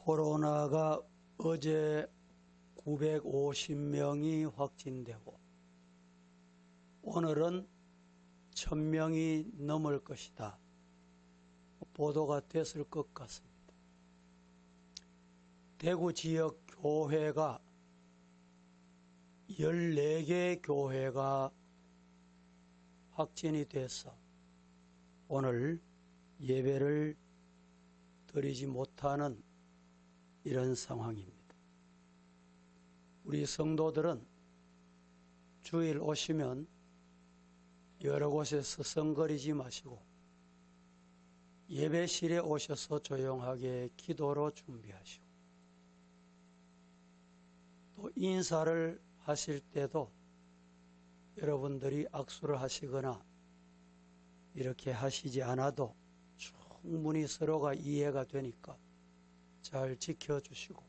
코로나가 어제 950명이 확진되고 오늘은 1000명이 넘을 것이다. 보도가 됐을 것 같습니다. 대구 지역 교회가 14개 교회가 확진이 돼서 오늘 예배를 드리지 못하는 이런 상황입니다. 우리 성도들은 주일 오시면 여러 곳에 서성거리지 마시고 예배실에 오셔서 조용하게 기도로 준비하시고 또 인사를 하실 때도 여러분들이 악수를 하시거나 이렇게 하시지 않아도 충분히 서로가 이해가 되니까 잘 지켜주시고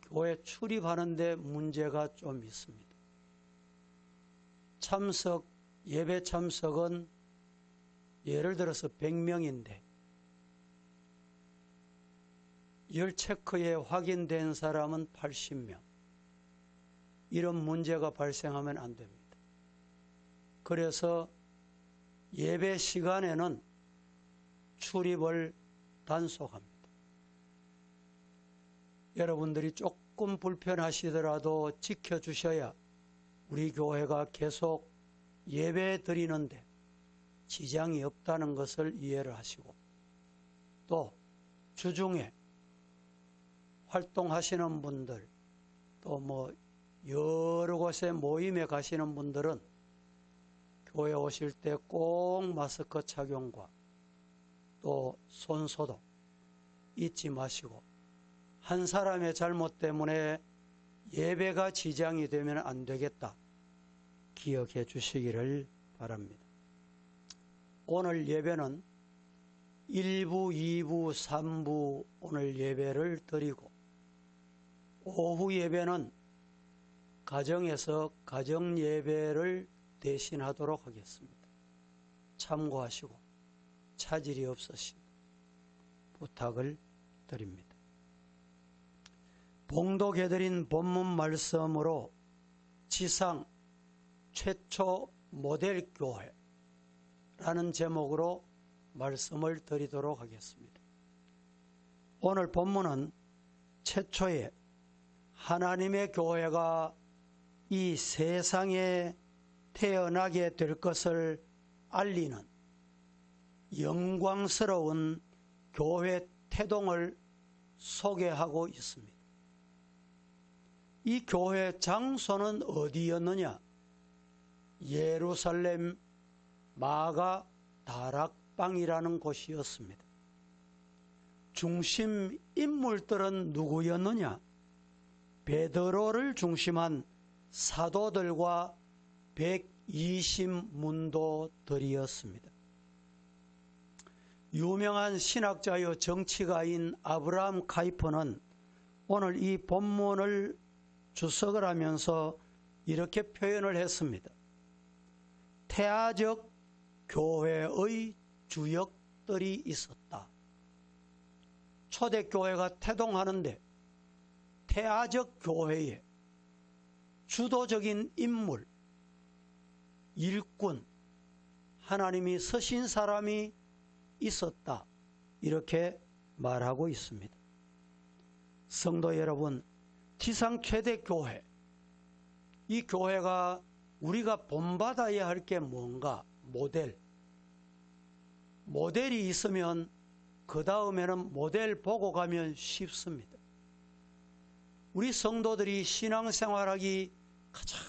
교회 출입하는데 문제가 좀 있습니다. 예배 참석은 예를 들어서 100명인데 열 체크에 확인된 사람은 80명. 이런 문제가 발생하면 안 됩니다. 그래서 예배 시간에는 출입을 단속합니다. 여러분들이 조금 불편하시더라도 지켜주셔야 우리 교회가 계속 예배 드리는데 지장이 없다는 것을 이해를 하시고 또 주중에 활동하시는 분들 또 여러 곳에 모임에 가시는 분들은 교회 오실 때 꼭 마스크 착용과 또 손소독 잊지 마시고 한 사람의 잘못 때문에 예배가 지장이 되면 안 되겠다. 기억해 주시기를 바랍니다. 오늘 예배는 1부, 2부, 3부 오늘 예배를 드리고 오후 예배는 가정에서 가정 예배를 대신하도록 하겠습니다. 참고하시고 차질이 없으시고 부탁을 드립니다. 봉독해드린 본문 말씀으로 지상 최초 모델 교회라는 제목으로 말씀을 드리도록 하겠습니다. 오늘 본문은 최초의 하나님의 교회가 이 세상에 태어나게 될 것을 알리는 영광스러운 교회 태동을 소개하고 있습니다. 이 교회 장소는 어디였느냐? 예루살렘 마가 다락방이라는 곳이었습니다. 중심 인물들은 누구였느냐? 베드로를 중심한 사도들과 120문도들이었습니다. 유명한 신학자요 정치가인 아브라함 카이퍼는 오늘 이 본문을 주석을 하면서 이렇게 표현을 했습니다. 태아적 교회의 주역들이 있었다. 초대교회가 태동하는데 태아적 교회에 주도적인 인물, 일꾼, 하나님이 서신 사람이 있었다. 이렇게 말하고 있습니다. 성도 여러분, 지상 최대 교회, 이 교회가 우리가 본받아야 할 게 뭔가? 모델이 있으면 그 다음에는 모델 보고 가면 쉽습니다. 우리 성도들이 신앙생활하기 가장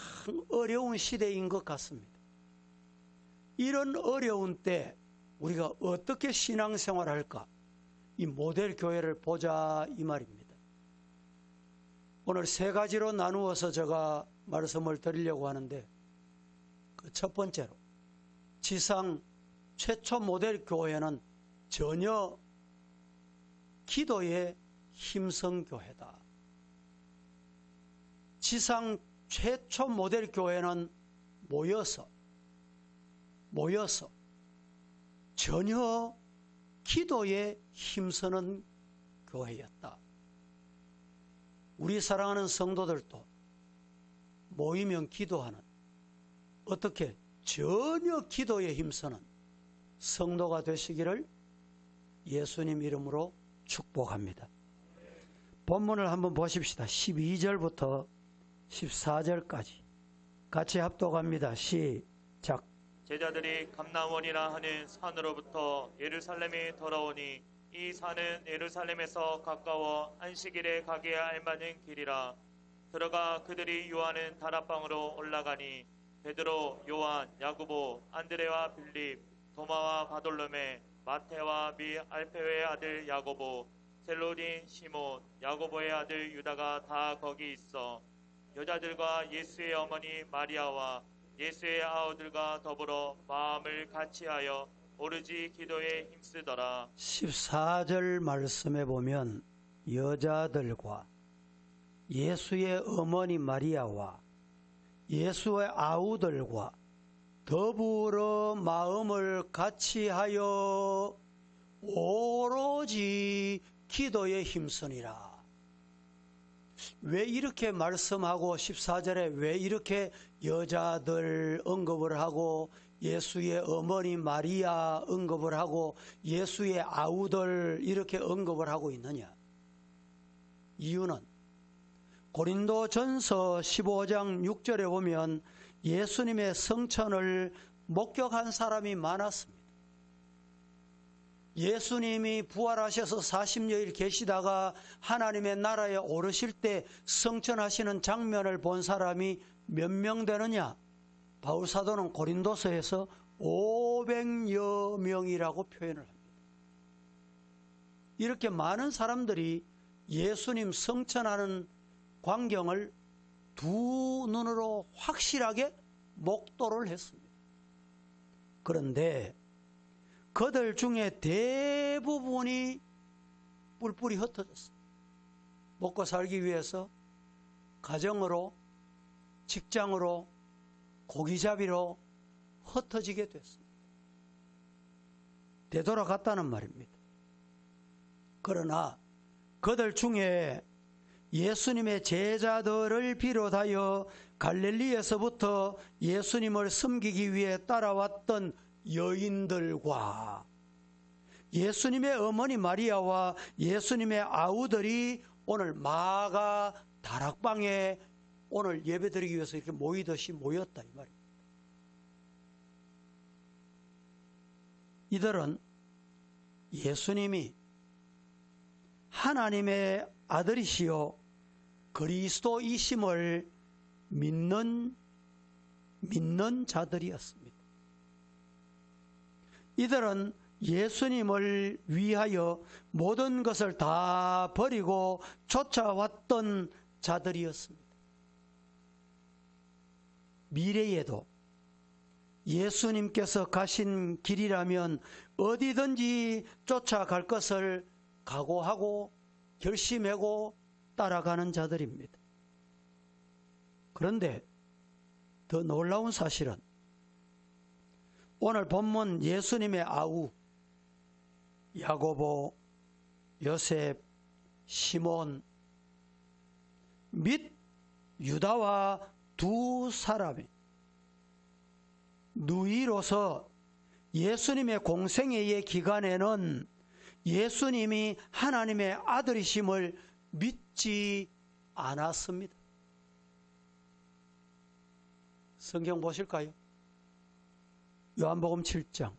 어려운 시대인 것 같습니다. 이런 어려운 때 우리가 어떻게 신앙생활할까? 이 모델 교회를 보자 이 말입니다. 오늘 세 가지로 나누어서 제가 말씀을 드리려고 하는데 그 첫 번째로 지상 최초 모델 교회는 전혀 기도에 힘쓴 교회다. 지상 최초 모델 교회는 모여서 전혀 기도에 힘쓰는 교회였다. 우리 사랑하는 성도들도 모이면 기도하는, 어떻게 전혀 기도에 힘쓰는 성도가 되시기를 예수님 이름으로 축복합니다. 본문을 한번 보십시다. 12절부터 14절까지 같이 합독합니다. 시작. 제자들이 감람원이라 하는 산으로부터 예루살렘에 돌아오니 이 산은 예루살렘에서 가까워 안식일에 가기에 알맞은 길이라. 들어가 그들이 유하는 다락방으로 올라가니 베드로, 요한, 야고보, 안드레와 빌립, 도마와 바돌로메, 마테와 미 알페오의 아들 야고보, 셀로딘 시몬, 야고보의 아들 유다가 다 거기 있어 여자들과 예수의 어머니 마리아와 예수의 아우들과 더불어 마음을 같이하여 오르지 기도에 힘쓰더라. 14절 말씀에 보면 여자들과 예수의 어머니 마리아와 예수의 아우들과 더불어 마음을 같이하여 오로지 기도에 힘쓰니라. 왜 이렇게 말씀하고 14절에 왜 이렇게 여자들 언급을 하고 예수의 어머니 마리아 언급을 하고 예수의 아우들 이렇게 언급을 하고 있느냐? 이유는 고린도전서 15장 6절에 보면 예수님의 성천을 목격한 사람이 많았습니다. 예수님이 부활하셔서 40여일 계시다가 하나님의 나라에 오르실 때 성천하시는 장면을 본 사람이 몇 명 되느냐? 바울사도는 고린도서에서 500여 명이라고 표현을 합니다. 이렇게 많은 사람들이 예수님 성천하는 광경을 두 눈으로 확실하게 목도를 했습니다. 그런데 그들 중에 대부분이 뿔뿔이 흩어졌습니다. 먹고 살기 위해서 가정으로, 직장으로, 고기잡이로 흩어지게 됐습니다. 되돌아갔다는 말입니다. 그러나 그들 중에 예수님의 제자들을 비롯하여 갈릴리에서부터 예수님을 섬기기 위해 따라왔던 여인들과 예수님의 어머니 마리아와 예수님의 아우들이 오늘 마가 다락방에 오늘 예배드리기 위해서 이렇게 모이듯이 모였다 이 말입니다. 이들은 예수님이 하나님의 아들이시요 그리스도이심을 믿는 자들이었습니다. 이들은 예수님을 위하여 모든 것을 다 버리고 쫓아왔던 자들이었습니다. 미래에도 예수님께서 가신 길이라면 어디든지 쫓아갈 것을 각오하고 결심하고 따라가는 자들입니다. 그런데 더 놀라운 사실은 오늘 본문 예수님의 아우 야고보, 요셉, 시몬 및 유다와 두 사람이 누이로서 예수님의 공생애의 기간에는 예수님이 하나님의 아들이심을 믿지 않았습니다. 성경 보실까요? 요한복음 7장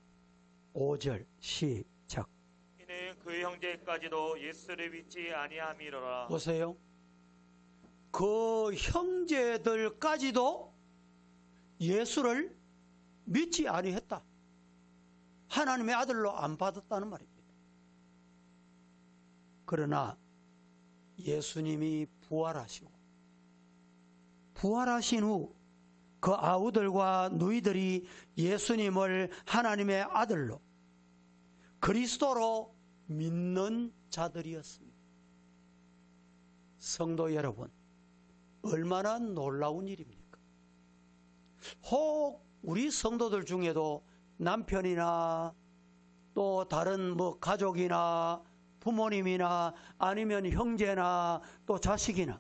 5절 시작. 이는 그 형제까지도 예수를 믿지 아니함이로라. 보세요. 그 형제들까지도 예수를 믿지 아니했다. 하나님의 아들로 안 받았다는 말입니다. 그러나 예수님이 부활하시고 부활하신 후 그 아우들과 누이들이 예수님을 하나님의 아들로 그리스도로 믿는 자들이었습니다. 성도 여러분, 얼마나 놀라운 일입니까? 혹 우리 성도들 중에도 남편이나 또 다른 가족이나 부모님이나 아니면 형제나 또 자식이나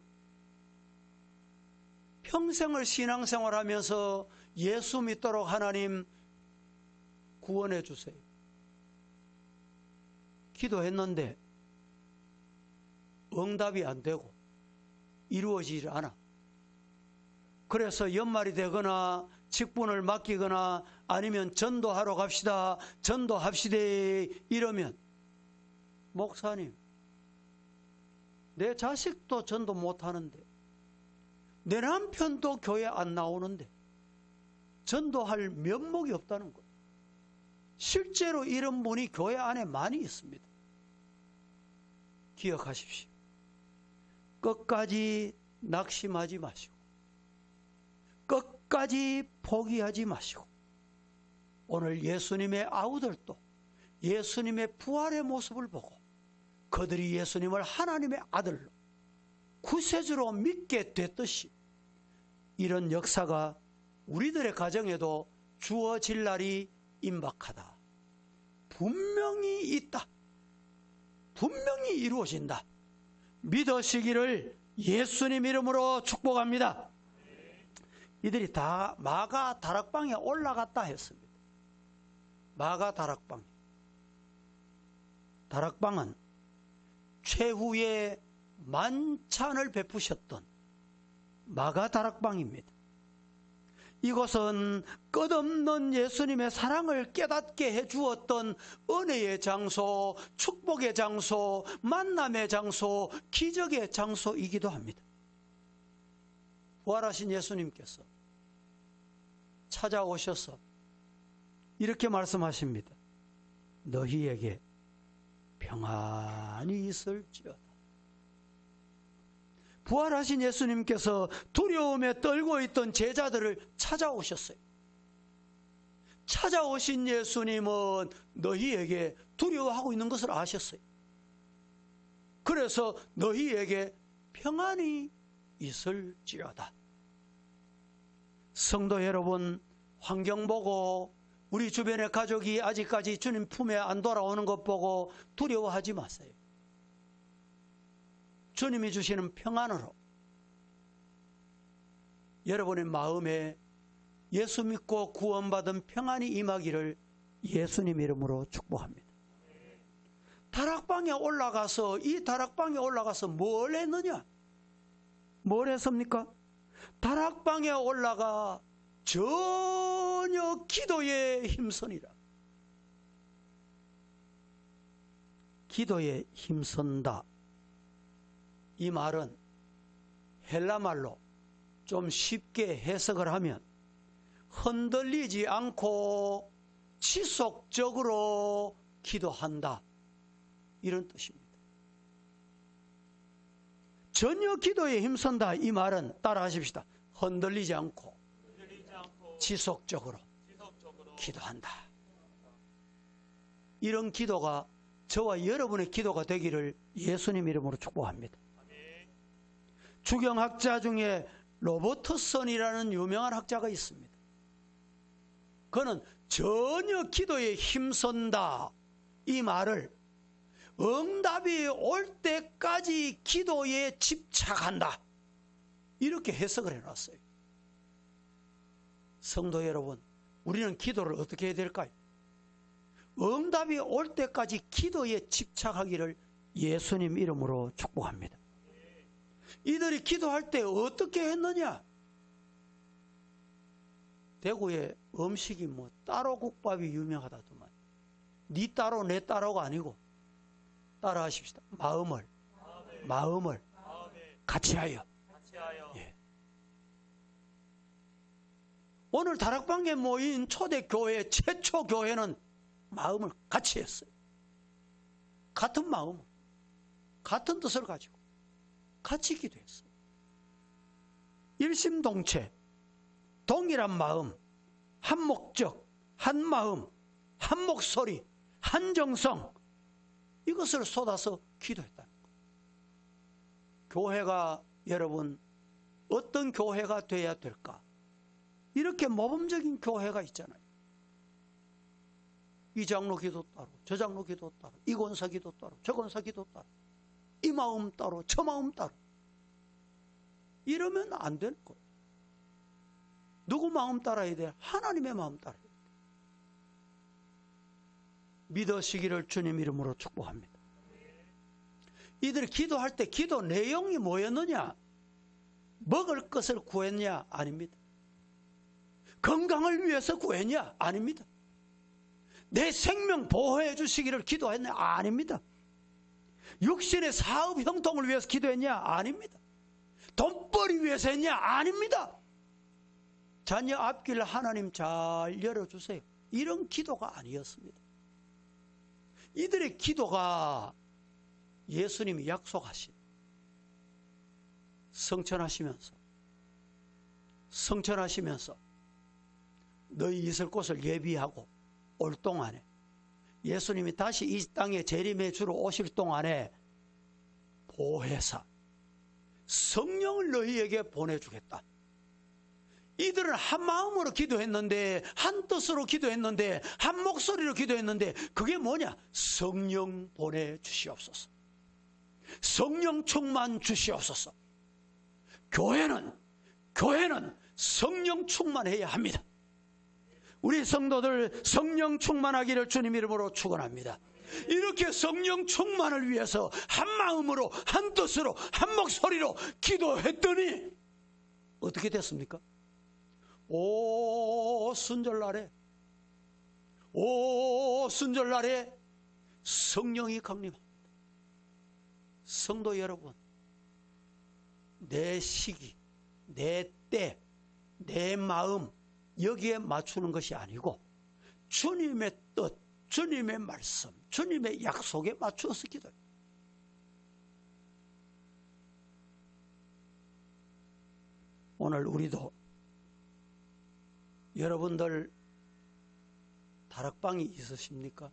평생을 신앙생활하면서 예수 믿도록 하나님 구원해 주세요. 기도했는데 응답이 안 되고 이루어지지 않아. 그래서 연말이 되거나 직분을 맡기거나 아니면 전도하러 갑시다, 전도합시다 이러면 목사님, 내 자식도 전도 못하는데 내 남편도 교회 안 나오는데 전도할 면목이 없다는 거예요. 실제로 이런 분이 교회 안에 많이 있습니다. 기억하십시오. 끝까지 낙심하지 마시고 끝까지 포기하지 마시고 오늘 예수님의 아우들도 예수님의 부활의 모습을 보고 그들이 예수님을 하나님의 아들로 구세주로 믿게 됐듯이 이런 역사가 우리들의 가정에도 주어질 날이 임박하다. 분명히 있다. 분명히 이루어진다. 믿으시기를 예수님 이름으로 축복합니다. 이들이 다 마가 다락방에 올라갔다 했습니다. 마가 다락방. 다락방은 최후의 만찬을 베푸셨던 마가 다락방입니다. 이곳은 끝없는 예수님의 사랑을 깨닫게 해주었던 은혜의 장소, 축복의 장소, 만남의 장소, 기적의 장소이기도 합니다. 부활하신 예수님께서 찾아오셔서 이렇게 말씀하십니다. 너희에게 평안이 있을지어다. 부활하신 예수님께서 두려움에 떨고 있던 제자들을 찾아오셨어요. 찾아오신 예수님은 너희에게 두려워하고 있는 것을 아셨어요. 그래서 너희에게 평안이 있을지어다. 성도 여러분, 환경 보고 우리 주변의 가족이 아직까지 주님 품에 안 돌아오는 것 보고 두려워하지 마세요. 주님이 주시는 평안으로 여러분의 마음에 예수 믿고 구원받은 평안이 임하기를 예수님 이름으로 축복합니다. 다락방에 올라가서 이 다락방에 올라가서 뭘 했느냐? 뭘 했습니까? 다락방에 올라가 전혀 기도에 힘쓰니라. 기도에 힘쓴다. 이 말은 헬라말로 좀 쉽게 해석을 하면 흔들리지 않고 지속적으로 기도한다. 이런 뜻입니다. 전혀 기도에 힘쓴다. 이 말은 따라하십시다. 흔들리지 않고 지속적으로 기도한다. 이런 기도가 저와 여러분의 기도가 되기를 예수님 이름으로 축복합니다. 주경학자 중에 로버트슨이라는 유명한 학자가 있습니다. 그는 전혀 기도에 힘쓴다. 이 말을 응답이 올 때까지 기도에 집착한다. 이렇게 해석을 해놨어요. 성도 여러분, 우리는 기도를 어떻게 해야 될까요? 응답이 올 때까지 기도에 집착하기를 예수님 이름으로 축복합니다. 이들이 기도할 때 어떻게 했느냐? 대구에 음식이 뭐 따로 국밥이 유명하다더만. 네 따로 내 따로가 아니고 따라하십시다. 마음을 같이 하여. 예. 오늘 다락방에 모인 초대교회 최초 교회는 마음을 같이 했어요. 같은 마음, 같은 뜻을 가지고 같이 기도했어요. 일심동체, 동일한 마음, 한 목적, 한 마음, 한 목소리, 한 정성, 이것을 쏟아서 기도했다는 거예요. 교회가 여러분 어떤 교회가 돼야 될까? 이렇게 모범적인 교회가 있잖아요. 이 장로 기도 따로, 저 장로 기도 따로, 이 권사 기도 따로, 저 권사 기도 따로, 이 마음 따로, 저 마음 따로. 이러면 안 되는 거예요. 누구 마음 따라야 돼? 하나님의 마음 따라야 돼. 믿으시기를 주님 이름으로 축복합니다. 이들이 기도할 때 기도 내용이 뭐였느냐? 먹을 것을 구했냐? 아닙니다. 건강을 위해서 구했냐? 아닙니다. 내 생명 보호해 주시기를 기도했냐? 아닙니다. 육신의 사업 형통을 위해서 기도했냐? 아닙니다. 돈벌이 위해서 했냐? 아닙니다. 자녀 앞길 하나님 잘 열어주세요. 이런 기도가 아니었습니다. 이들의 기도가 예수님이 약속하신 성천하시면서 너희 있을 곳을 예비하고 올 동안에 예수님이 다시 이 땅에 재림해 주러 오실 동안에 보혜사 성령을 너희에게 보내주겠다. 이들은 한 마음으로 기도했는데, 한 뜻으로 기도했는데, 한 목소리로 기도했는데, 그게 뭐냐? 성령 보내주시옵소서. 성령 충만 주시옵소서. 교회는 성령 충만해야 합니다. 우리 성도들 성령 충만하기를 주님 이름으로 축원합니다. 이렇게 성령 충만을 위해서 한 마음으로, 한 뜻으로, 한 목소리로 기도했더니 어떻게 됐습니까? 오 순절날에 성령이 강림합니다. 성도 여러분, 내 시기, 내 때, 내 마음 여기에 맞추는 것이 아니고 주님의 뜻, 주님의 말씀, 주님의 약속에 맞추어서 기도해요. 오늘 우리도 여러분들 다락방이 있으십니까?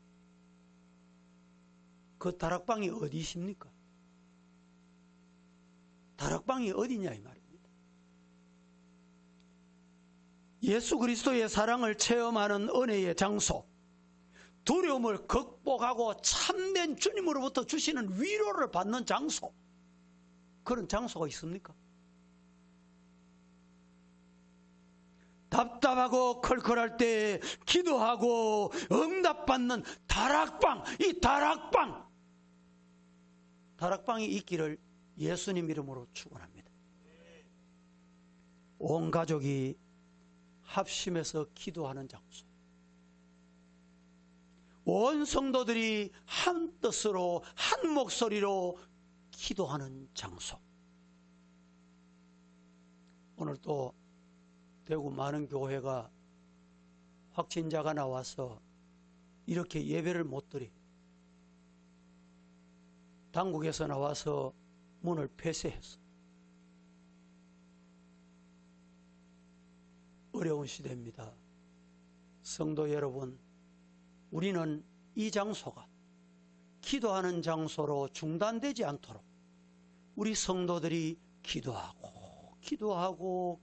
그 다락방이 어디십니까? 다락방이 어디냐 이 말입니다. 예수 그리스도의 사랑을 체험하는 은혜의 장소, 두려움을 극복하고 참된 주님으로부터 주시는 위로를 받는 장소, 그런 장소가 있습니까? 답답하고 컬컬할 때 기도하고 응답받는 다락방, 이 다락방이 있기를 예수님 이름으로 축원합니다. 온 가족이 합심해서 기도하는 장소, 온 성도들이 한 뜻으로 한 목소리로 기도하는 장소. 오늘 또 대구 많은 교회가 확진자가 나와서 이렇게 예배를 못 드리, 당국에서 나와서 문을 폐쇄했어. 어려운 시대입니다. 성도 여러분, 우리는 이 장소가 기도하는 장소로 중단되지 않도록 우리 성도들이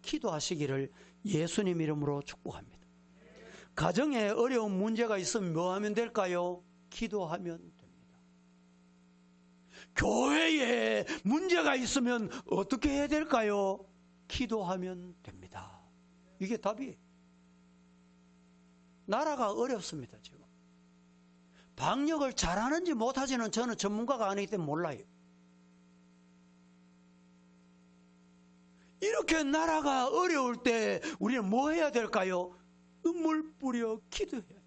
기도하시기를 예수님 이름으로 축복합니다. 가정에 어려운 문제가 있으면 뭐 하면 될까요? 기도하면 됩니다. 교회에 문제가 있으면 어떻게 해야 될까요? 기도하면 됩니다. 이게 답이에요. 나라가 어렵습니다. 지금 방역을 잘하는지 못하지는 저는 전문가가 아니기 때문에 몰라요. 이렇게 나라가 어려울 때 우리는 뭐 해야 될까요? 눈물 뿌려 기도해야 돼요.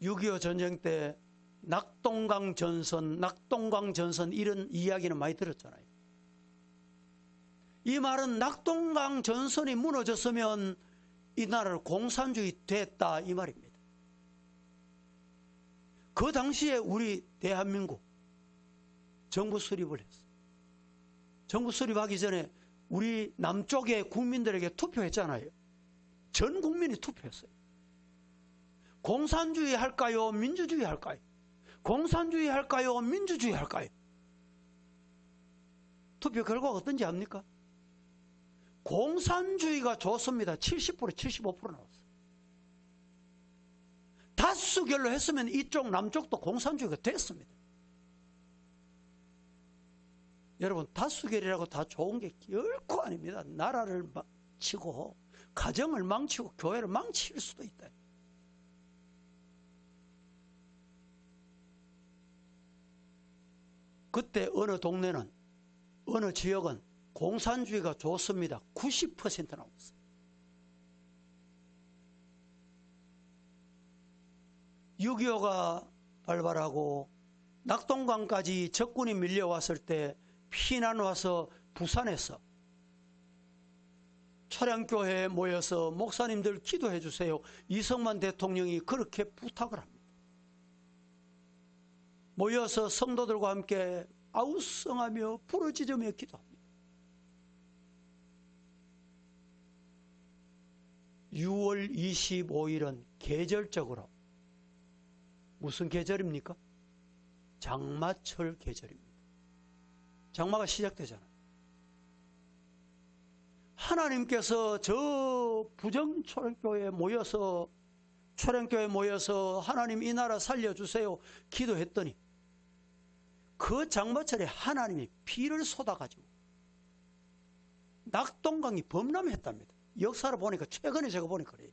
(6.25) 전쟁 때 낙동강 전선 이런 이야기는 많이 들었잖아요. 이 말은 낙동강 전선이 무너졌으면 이 나라를 공산주의 됐다 이 말입니다. 그 당시에 우리 대한민국 정부 수립을 했어요. 정부 수립하기 전에 우리 남쪽의 국민들에게 투표했잖아요. 전 국민이 투표했어요. 공산주의 할까요? 민주주의 할까요? 공산주의 할까요? 민주주의 할까요? 투표 결과가 어떤지 압니까? 공산주의가 좋습니다. 70%, 75% 나왔어요. 다수결로 했으면 이쪽 남쪽도 공산주의가 됐습니다. 여러분, 다수결이라고 다 좋은 게 결코 아닙니다. 나라를 망치고 가정을 망치고 교회를 망칠 수도 있다. 그때 어느 동네는, 어느 지역은 공산주의가 좋습니다. 90% 나왔어요. 6.25가 발발하고 낙동강까지 적군이 밀려왔을 때 피난 와서 부산에서 초량교회에 모여서 목사님들 기도해 주세요. 이승만 대통령이 그렇게 부탁을 합니다. 모여서 성도들과 함께 아우성하며 부르짖으며 기도합니다. 6월 25일은 계절적으로 무슨 계절입니까? 장마철 계절입니다. 장마가 시작되잖아요. 하나님께서 저 부정초량교회에 모여서 하나님 이 나라 살려주세요 기도했더니 그 장마철에 하나님이 비를 쏟아가지고 낙동강이 범람했답니다. 역사를 보니까, 최근에 제가 보니까 그래요.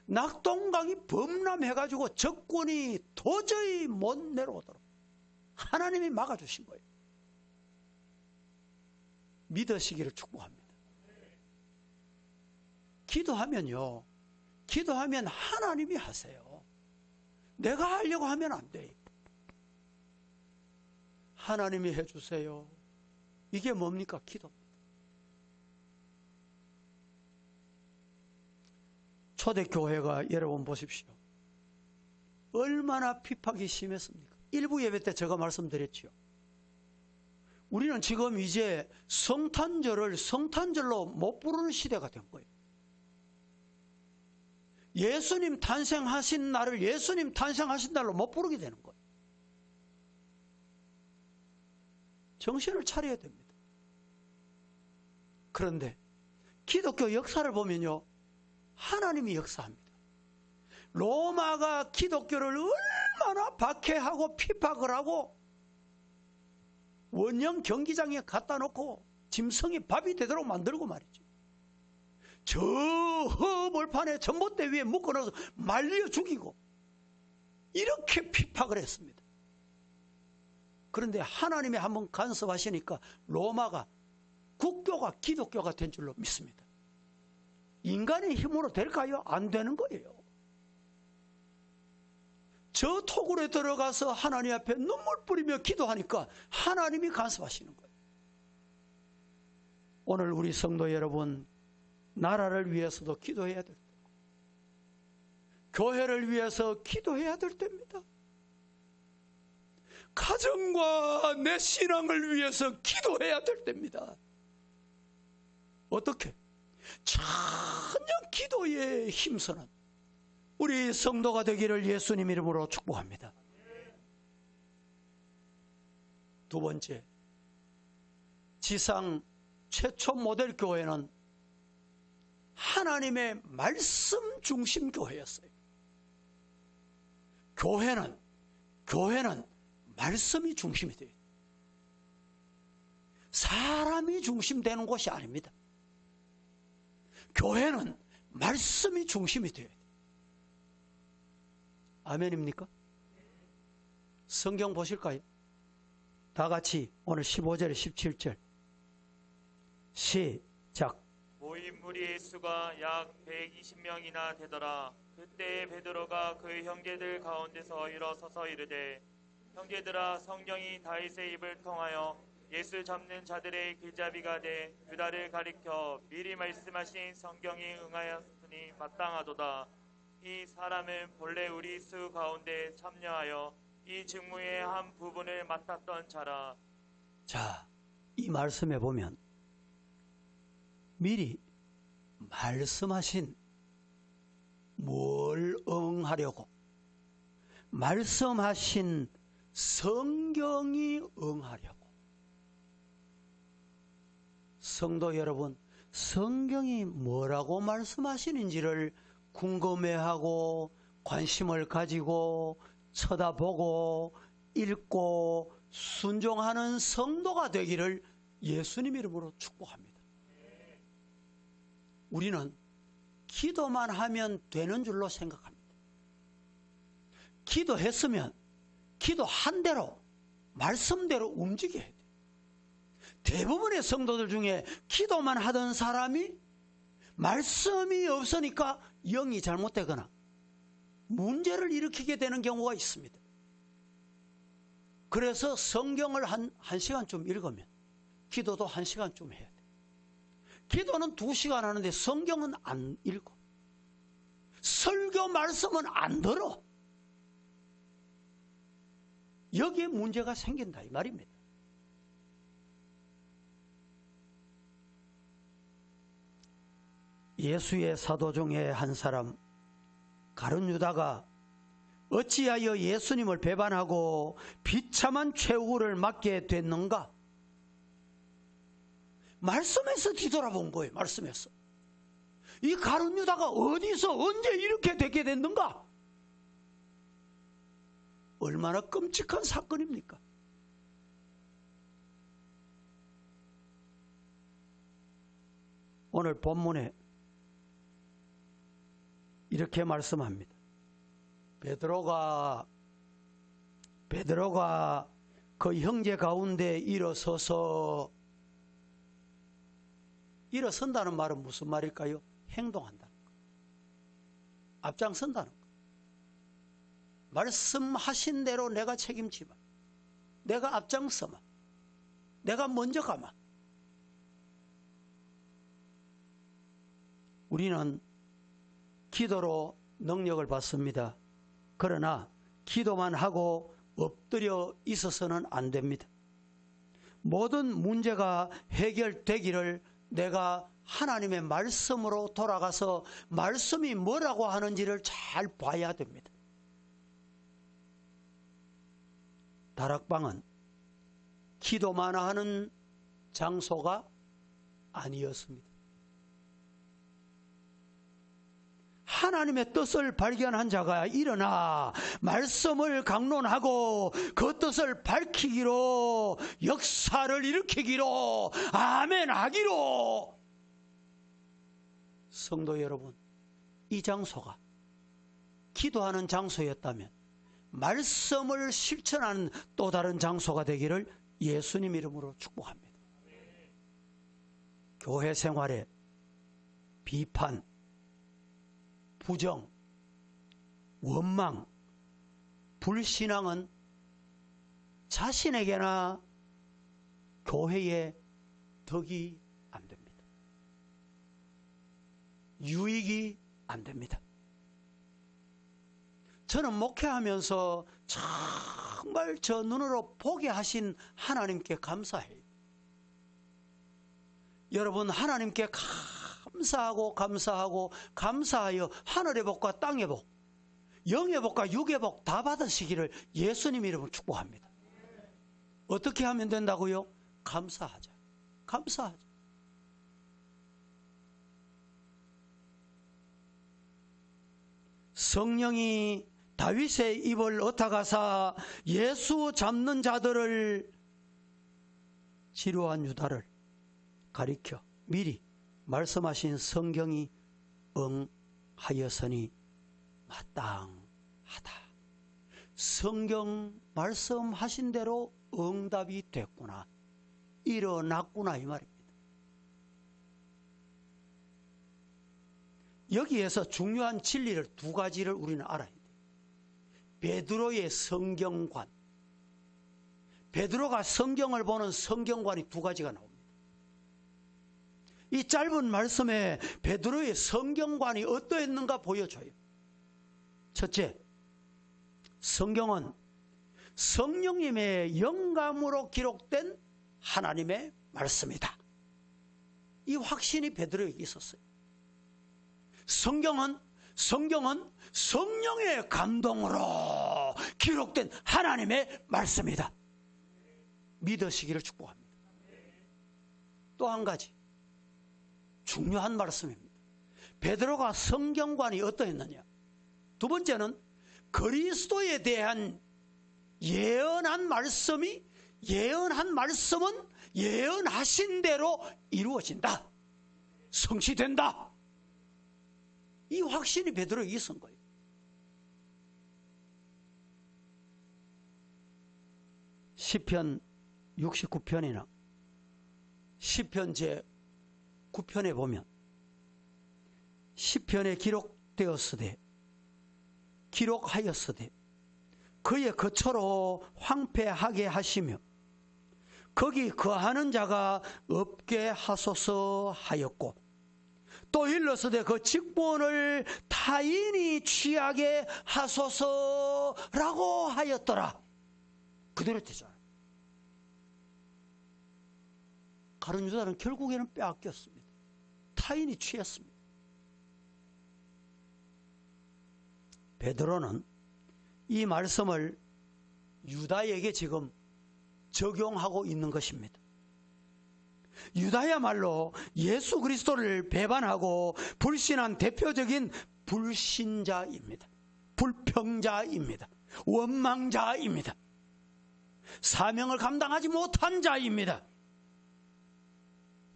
낙동강이 범람해가지고 적군이 도저히 못 내려오도록 하나님이 막아주신 거예요. 믿으시기를 축복합니다. 기도하면요, 기도하면 하나님이 하세요. 내가 하려고 하면 안 돼요. 하나님이 해주세요. 이게 뭡니까? 기도입니다. 초대교회가 여러분 보십시오. 얼마나 핍박이 심했습니까? 일부 예배 때 제가 말씀드렸죠. 우리는 지금 이제 성탄절을 성탄절로 못 부르는 시대가 된 거예요. 예수님 탄생하신 날을 예수님 탄생하신 날로 못 부르게 되는 거예요. 정신을 차려야 됩니다. 그런데 기독교 역사를 보면요, 하나님이 역사합니다. 로마가 기독교를 얼마나 박해하고 핍박을 하고 원형 경기장에 갖다 놓고 짐승이 밥이 되도록 만들고 말이죠. 저 허벌판에 전봇대 위에 묶어넣어서 말려 죽이고 이렇게 핍박을 했습니다. 그런데 하나님이 한번 간섭하시니까 로마가 국교가 기독교가 된 줄로 믿습니다. 인간의 힘으로 될까요? 안 되는 거예요. 저 토굴에 들어가서 하나님 앞에 눈물 뿌리며 기도하니까 하나님이 간섭하시는 거예요. 오늘 우리 성도 여러분, 나라를 위해서도 기도해야 될 때고 교회를 위해서 기도해야 될 때입니다. 가정과 내 신앙을 위해서 기도해야 될 때입니다. 어떻게? 전혀 기도에 힘쓰는 우리 성도가 되기를 예수님 이름으로 축복합니다. 두 번째, 지상 최초 모델 교회는 하나님의 말씀 중심 교회였어요. 교회는 말씀이 중심이 돼요. 사람이 중심되는 곳이 아닙니다. 교회는 말씀이 중심이 돼요. 아멘입니까? 성경 보실까요? 다 같이 오늘 15절 17절 시작. 모인 무리의 수가 약 120명이나 되더라. 그때 베드로가 그 형제들 가운데서 일어서서 이르되, 형제들아, 성령이 다윗의 입을 통하여 예수 잡는 자들의 길잡이가 돼 유다를 가리켜 미리 말씀하신 성경이 응하였으니 마땅하도다. 이 사람은 본래 우리 수 가운데 참여하여 이 직무의 한 부분을 맡았던 자라. 자, 이 말씀에 보면 미리 말씀하신 뭘 응하려고? 말씀하신 성경이 응하려고. 성도 여러분, 성경이 뭐라고 말씀하시는지를 궁금해하고 관심을 가지고 쳐다보고 읽고 순종하는 성도가 되기를 예수님 이름으로 축복합니다. 우리는 기도만 하면 되는 줄로 생각합니다. 기도했으면 기도한 대로 말씀대로 움직여야 돼요. 대부분의 성도들 중에 기도만 하던 사람이 말씀이 없으니까 영이 잘못되거나 문제를 일으키게 되는 경우가 있습니다. 그래서 성경을 한 시간쯤 읽으면 기도도 1시간쯤 해야 돼. 기도는 2시간 하는데 성경은 안 읽어. 설교 말씀은 안 들어. 여기에 문제가 생긴다 이 말입니다. 예수의 사도 중에 한 사람 가룟 유다가 어찌하여 예수님을 배반하고 비참한 최후를 맞게 됐는가? 말씀에서 뒤돌아본 거예요. 말씀에서. 이 가룟 유다가 어디서 언제 이렇게 되게 됐는가? 얼마나 끔찍한 사건입니까? 오늘 본문에 이렇게 말씀합니다. 베드로가 그 형제 가운데 일어서서, 일어선다는 말은 무슨 말일까요? 행동한다는 거. 앞장선다는 거. 말씀하신 대로 내가 책임지마. 내가 앞장서마. 내가 먼저 가마. 우리는 기도로 능력을 받습니다. 그러나 기도만 하고 엎드려 있어서는 안 됩니다. 모든 문제가 해결되기를 내가 하나님의 말씀으로 돌아가서 말씀이 뭐라고 하는지를 잘 봐야 됩니다. 다락방은 기도만 하는 장소가 아니었습니다. 하나님의 뜻을 발견한 자가 일어나 말씀을 강론하고 그 뜻을 밝히기로, 역사를 일으키기로, 아멘 하기로. 성도 여러분, 이 장소가 기도하는 장소였다면 말씀을 실천하는 또 다른 장소가 되기를 예수님 이름으로 축복합니다. 교회 생활에 비판, 부정, 원망, 불신앙은 자신에게나 교회에 덕이 안 됩니다. 유익이 안 됩니다. 저는 목회하면서 정말 저 눈으로 보게 하신 하나님께 감사해요. 여러분, 하나님께 감사하여 하늘의 복과 땅의 복, 영의 복과 육의 복 다 받으시기를 예수님 이름으로 축복합니다. 어떻게 하면 된다고요? 감사하자. 성령이 다윗의 입을 엇타가사 예수 잡는 자들을, 지루한 유다를 가리켜 미리 말씀하신 성경이 응하였으니 마땅하다. 성경 말씀하신 대로 응답이 됐구나, 일어났구나 이 말입니다. 여기에서 중요한 진리를 2가지를 우리는 알아야 돼요. 베드로의 성경관, 베드로가 성경을 보는 성경관이 2가지가 나옵니다. 이 짧은 말씀에 베드로의 성경관이 어떠했는가 보여줘요. 첫째, 성경은 성령님의 영감으로 기록된 하나님의 말씀이다. 이 확신이 베드로에게 있었어요. 성경은 성령의 감동으로 기록된 하나님의 말씀이다. 믿으시기를 축복합니다. 또 한 가지, 중요한 말씀입니다. 베드로가 성경관이 어떠했느냐? 두 번째는 그리스도에 대한 예언한 말씀은 예언하신 대로 이루어진다. 성취된다. 이 확신이 베드로에게 있은 거예요. 시편 69편이나 시편 제 9편에 보면 시편에 기록하였으되 그의 거처로 황폐하게 하시며 거기 거하는 자가 없게 하소서 하였고 또 일러서되 그 직분을 타인이 취하게 하소서라고 하였더라. 그대로 되잖아요. 가룟 유다는 결국에는 빼앗겼습니다. 타인이 취했습니다. 베드로는 이 말씀을 유다에게 지금 적용하고 있는 것입니다. 유다야말로 예수 그리스도를 배반하고 불신한 대표적인 불신자입니다. 불평자입니다. 원망자입니다. 사명을 감당하지 못한 자입니다.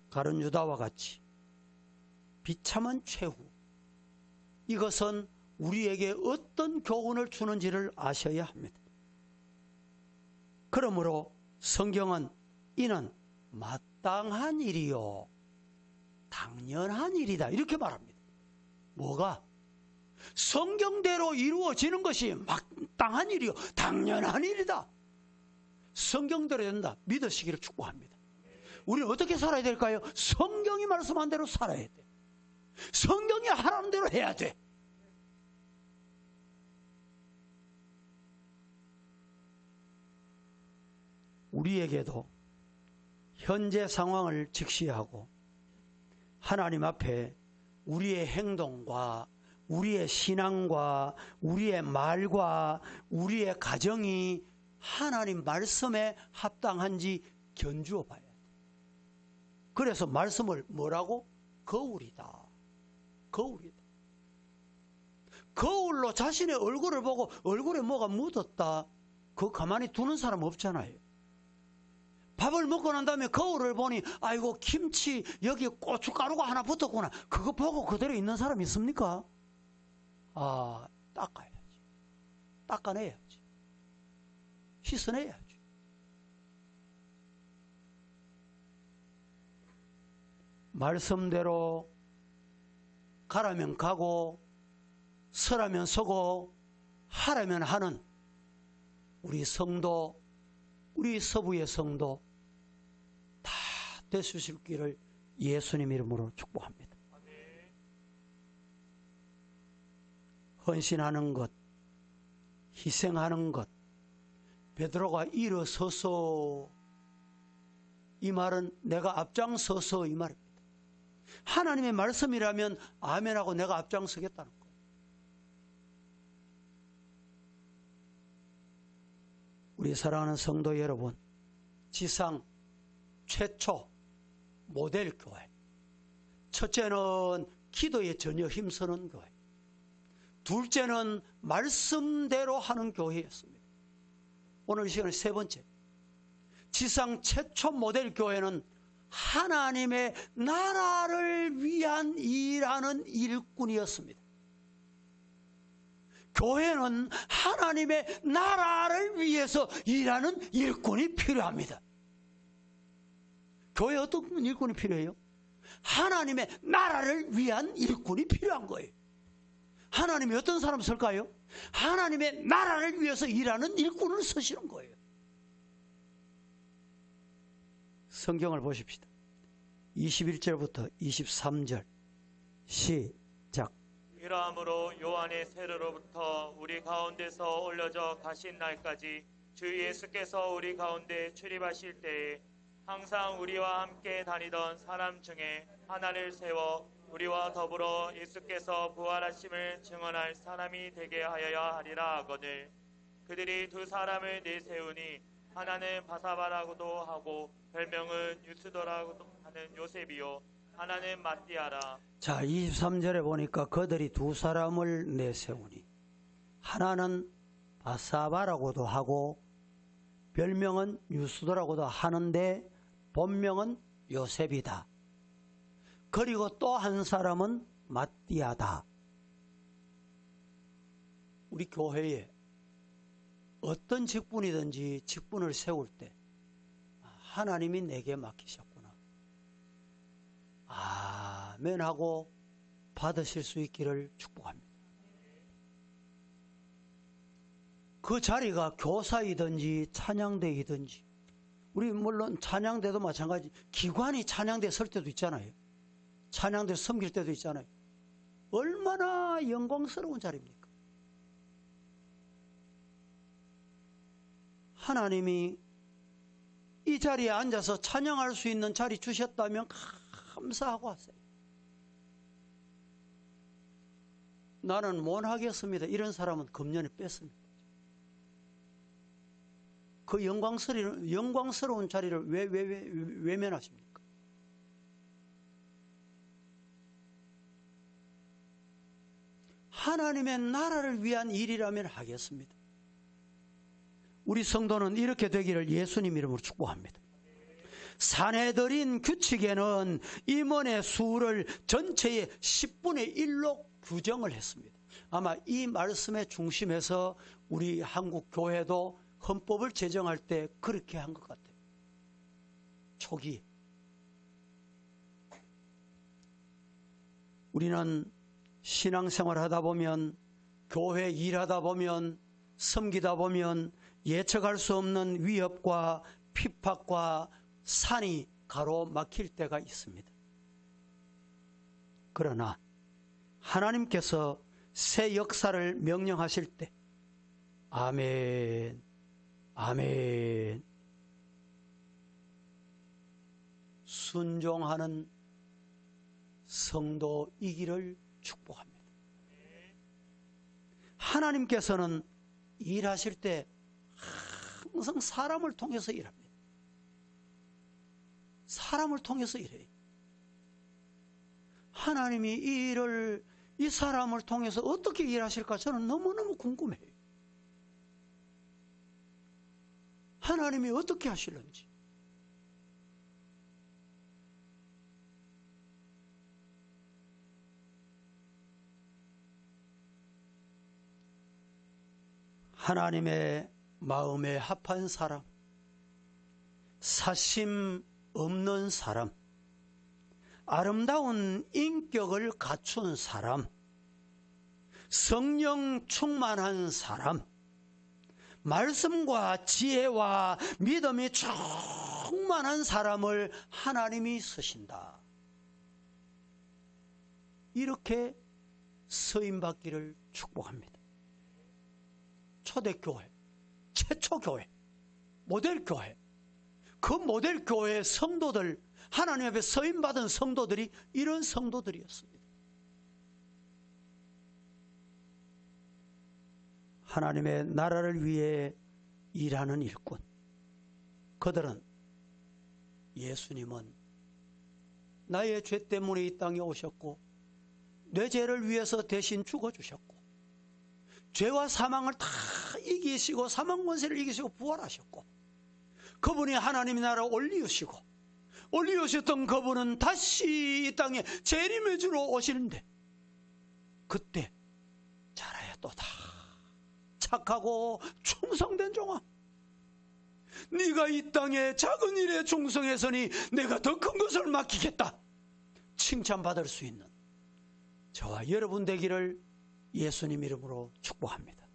가룟 유다와 같이 비참한 최후, 이것은 우리에게 어떤 교훈을 주는지를 아셔야 합니다. 그러므로 성경은 이는 마땅한 일이요 당연한 일이다 이렇게 말합니다. 뭐가? 성경대로 이루어지는 것이 마땅한 일이요 당연한 일이다. 성경대로 된다 믿으시기를 축복합니다. 우리는 어떻게 살아야 될까요? 성경이 말씀한 대로 살아야 돼. 성경이 하라는 대로 해야 돼. 우리에게도 현재 상황을 직시하고 하나님 앞에 우리의 행동과 우리의 신앙과 우리의 말과 우리의 가정이 하나님 말씀에 합당한지 견주어 봐야 돼. 그래서 말씀을 뭐라고? 거울이다. 거울이다. 거울로 자신의 얼굴을 보고 얼굴에 뭐가 묻었다. 그거 가만히 두는 사람 없잖아요. 밥을 먹고 난 다음에 거울을 보니 아이고 김치 여기 고춧가루가 하나 붙었구나. 그거 보고 그대로 있는 사람 있습니까? 아, 닦아야지. 닦아내야지. 씻어내야지. 말씀대로 가라면 가고 서라면 서고 하라면 하는 우리 성도, 우리 서부의 성도 다 되실 길을 예수님 이름으로 축복합니다. 헌신하는 것, 희생하는 것, 베드로가 일어서서, 이 말은 내가 앞장서서 이 말입니다. 하나님의 말씀이라면 아멘하고 내가 앞장서겠다는 거예요. 우리 사랑하는 성도 여러분, 지상 최초 모델 교회. 첫째는 기도에 전혀 힘쓰는 교회. 둘째는 말씀대로 하는 교회였습니다. 오늘 이 시간에 세 번째, 지상 최초 모델 교회는 하나님의 나라를 위한 일하는 일꾼이었습니다. 교회는 하나님의 나라를 위해서 일하는 일꾼이 필요합니다. 교회에 어떤 일꾼이 필요해요? 하나님의 나라를 위한 일꾼이 필요한 거예요. 하나님이 어떤 사람 쓸까요? 하나님의 나라를 위해서 일하는 일꾼을 쓰시는 거예요. 성경을 보십시다. 21절부터 23절 시작. 이러함으로 요한의 세례로부터 우리 가운데서 올려져 가신 날까지 주 예수께서 우리 가운데 출입하실 때에 항상 우리와 함께 다니던 사람 중에 하나를 세워 우리와 더불어 예수께서 부활하심을 증언할 사람이 되게 하여야 하리라 하거늘 그들이 두 사람을 내세우니 하나는 바사바라고도 하고 별명은 유스도라고도 하는 요셉이요 하나는 마띠아라. 자, 23절에 보니까 그들이 두 사람을 내세우니 하나는 바사바라고도 하고 별명은 유수도라고도 하는데 본명은 요셉이다. 그리고 또 한 사람은 마띠아다. 우리 교회에 어떤 직분이든지 직분을 세울 때 하나님이 내게 맡기셨구나. 아멘 하고 받으실 수 있기를 축복합니다. 그 자리가 교사이든지 찬양대이든지, 우리 물론 찬양대도 마찬가지, 기관이 찬양대 설 때도 있잖아요. 찬양대 섬길 때도 있잖아요. 얼마나 영광스러운 자리입니까? 하나님이 이 자리에 앉아서 찬양할 수 있는 자리 주셨다면 감사하고 하세요. 나는 못 하겠습니다. 이런 사람은 금년에 뺐습니다. 그 영광스러운 자리를 왜 외면하십니까? 하나님의 나라를 위한 일이라면 하겠습니다. 우리 성도는 이렇게 되기를 예수님 이름으로 축복합니다. 산헤드린 규칙에는 임원의 수를 전체의 10분의 1로 규정을 했습니다. 아마 이 말씀의 중심에서 우리 한국 교회도 헌법을 제정할 때 그렇게 한 것 같아요. 초기. 우리는 신앙생활 하다 보면, 교회 일하다 보면, 섬기다 보면 예측할 수 없는 위협과 핍박과 산이 가로막힐 때가 있습니다. 그러나 하나님께서 새 역사를 명령하실 때 아멘, 아멘, 순종하는 성도이기를 축복합니다. 하나님께서는 일하실 때 항상 사람을 통해서 일합니다. 사람을 통해서 일해요. 하나님이 이 일을, 이 사람을 통해서 어떻게 일하실까 저는 너무너무 궁금해요. 하나님이 어떻게 하실는지. 하나님의 마음에 합한 사람, 사심 없는 사람, 아름다운 인격을 갖춘 사람, 성령 충만한 사람, 말씀과 지혜와 믿음이 충만한 사람을 하나님이 쓰신다. 이렇게 쓰임받기를 축복합니다. 초대교회, 최초교회, 모델교회, 그 모델교회의 성도들, 하나님 앞에 쓰임받은 성도들이 이런 성도들이었습니다. 하나님의 나라를 위해 일하는 일꾼, 그들은 예수님은 나의 죄 때문에 이 땅에 오셨고 내 죄를 위해서 대신 죽어주셨고 죄와 사망을 다 이기시고 사망 권세를 이기시고 부활하셨고 그분이 하나님의 나라 올리우셨던 그분은 다시 이 땅에 재림의 주로 오시는데 그때 잘하여 또다 착하고 충성된 종아, 네가 이 땅에 작은 일에 충성했으니 내가 더 큰 것을 맡기겠다 칭찬받을 수 있는 저와 여러분 되기를 예수님 이름으로 축복합니다.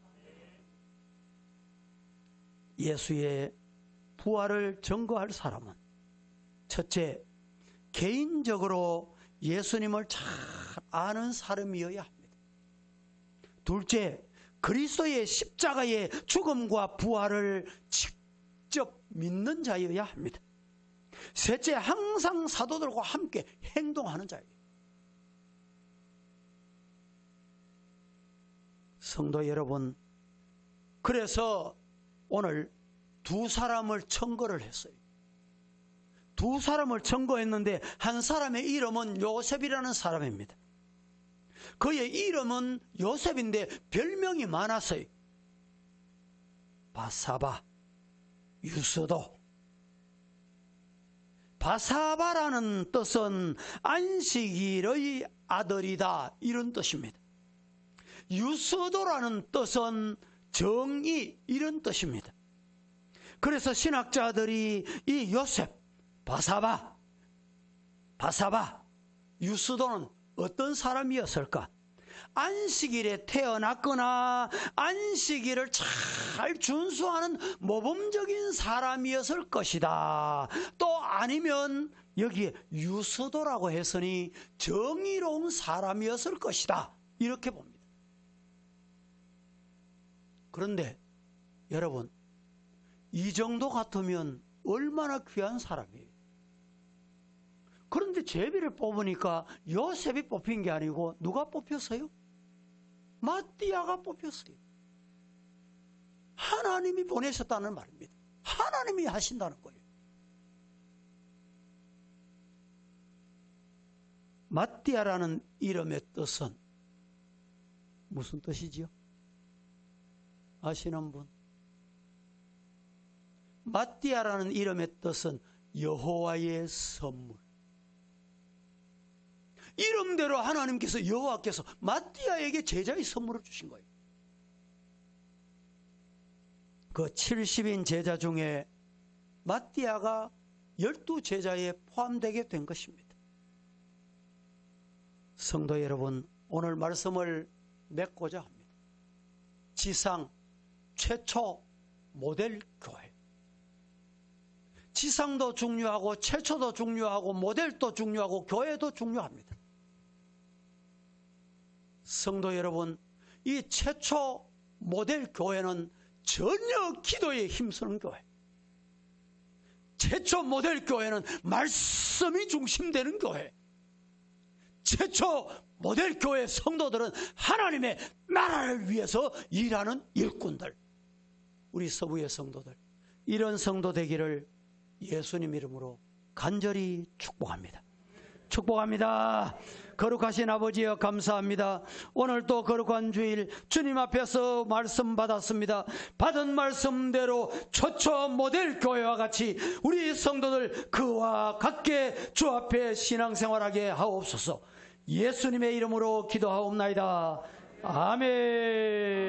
예수의 부활을 증거할 사람은 첫째, 개인적으로 예수님을 잘 아는 사람이어야 합니다. 둘째, 그리스도의 십자가의 죽음과 부활을 직접 믿는 자여야 합니다. 셋째, 항상 사도들과 함께 행동하는 자예요. 성도 여러분, 그래서 오늘 두 사람을 청거를 했어요. 두 사람을 청구했는데 한 사람의 이름은 요셉이라는 사람입니다. 그의 이름은 요셉인데 별명이 많았어요. 바사바, 유스도. 바사바라는 뜻은 안식일의 아들이다, 이런 뜻입니다. 유스도라는 뜻은 정의, 이런 뜻입니다. 그래서 신학자들이 이 요셉, 바사바, 유스도는 어떤 사람이었을까? 안식일에 태어났거나 안식일을 잘 준수하는 모범적인 사람이었을 것이다. 또 아니면 여기에 유스도라고 했으니 정의로운 사람이었을 것이다, 이렇게 봅니다. 그런데 여러분, 이 정도 같으면 얼마나 귀한 사람이에요. 그런데 제비를 뽑으니까 요셉이 뽑힌 게 아니고 누가 뽑혔어요? 마띠아가 뽑혔어요. 하나님이 보내셨다는 말입니다. 하나님이 하신다는 거예요. 마띠아라는 이름의 뜻은 무슨 뜻이지요? 아시는 분? 마띠아라는 이름의 뜻은 여호와의 선물. 이름대로 하나님께서, 여호와께서 마띠아에게 제자의 선물을 주신 거예요. 그 70인 제자 중에 마띠아가 12제자에 포함되게 된 것입니다. 성도 여러분, 오늘 말씀을 맺고자 합니다. 지상 최초 모델 교회. 지상도 중요하고 최초도 중요하고 모델도 중요하고 교회도 중요합니다. 성도 여러분, 이 최초 모델 교회는 전혀 기도에 힘쓰는 교회. 최초 모델 교회는 말씀이 중심되는 교회. 최초 모델 교회 성도들은 하나님의 나라를 위해서 일하는 일꾼들. 우리 서부의 성도들, 이런 성도 되기를 예수님 이름으로 간절히 축복합니다. 축복합니다. 거룩하신 아버지여, 감사합니다. 오늘 또 거룩한 주일 주님 앞에서 말씀 받았습니다. 받은 말씀대로 초초 모델 교회와 같이 우리 성도들 그와 같게 주 앞에 신앙생활하게 하옵소서. 예수님의 이름으로 기도하옵나이다. 아멘.